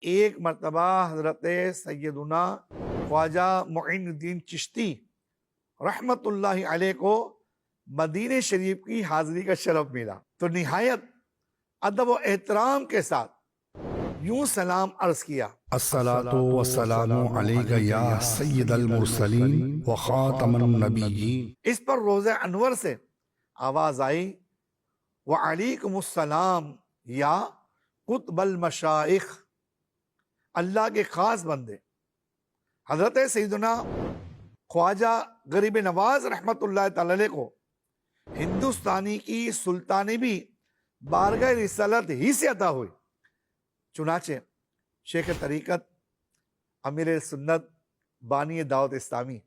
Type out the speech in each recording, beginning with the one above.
ایک مرتبہ حضرت سیدنا خواجہ معین الدین چشتی رحمت اللہ علیہ کو مدینہ شریف کی حاضری کا شرف ملا تو نہایت ادب و احترام کے ساتھ یوں سلام عرض کیا: الصلاۃ والسلام علیک یا سید المرسلین و خاتم النبیین۔ اس پر روض انور سے آواز آئی: وعلیکم السلام یا قطب المشائخ، اللہ کے خاص بندے حضرت سیدنا خواجہ غریب نواز رحمت اللہ تعالی علیہ کو ہندوستانی کی سلطانی بھی بارگاہ رسالت ہی سے عطا ہوئی۔ چنانچہ شیخ طریقت، امیر سنت، بانی دعوت اسلامی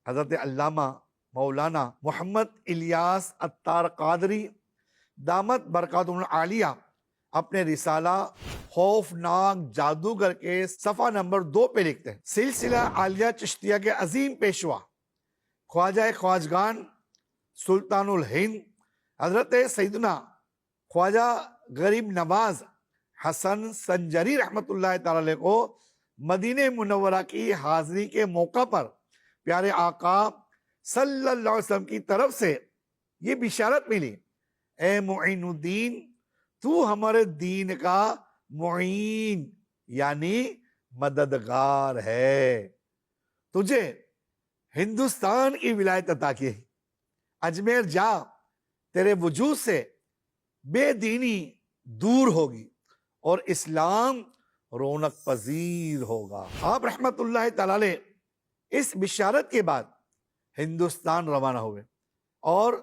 حضرت علامہ مولانا محمد الیاس عطار قادری دامت برکاتہم العالیہ اپنے رسالہ خوفناک جادوگر کے صفحہ نمبر 2 پہ لکھتے ہیں: سلسلہ عالیہ چشتیہ کے عظیم پیشوا خواجہ خواجگان سلطان الہند حضرت سیدنا خواجہ غریب نواز حسن سنجری رحمت اللہ تعالی علیہ کو مدینہ منورہ کی حاضری کے موقع پر پیارے آقا صلی اللہ علیہ وسلم کی طرف سے یہ بشارت ملی: اے معین الدین، تو ہمارے دین کا معین یعنی مددگار ہے، تجھے ہندوستان کی ولایت عطا کی، اجمیر جا، تیرے وجود سے بے دینی دور ہوگی اور اسلام رونق پذیر ہوگا۔ آپ رحمت اللہ تعالی علیہ اس بشارت کے بعد ہندوستان روانہ ہوئے اور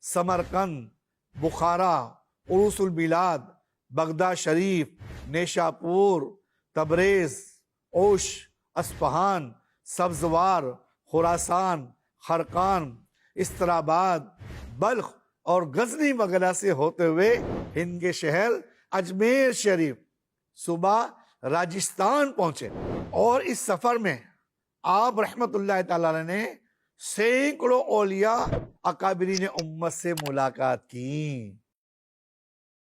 سمرقند، بخارا، عروس البلاد، بغداد شریف، نیشاپور، تبریز، اوش، اصفہان، سبزوار، خراسان، خرقان، استراباد، بلخ اور غزنی وغیرہ سے ہوتے ہوئے ہند کے شہر اجمیر شریف صوبہ راجستھان پہنچے، اور اس سفر میں آپ رحمت اللہ تعالی علیہ نے سینکڑوں اولیاء اکابرین امت سے ملاقات کی۔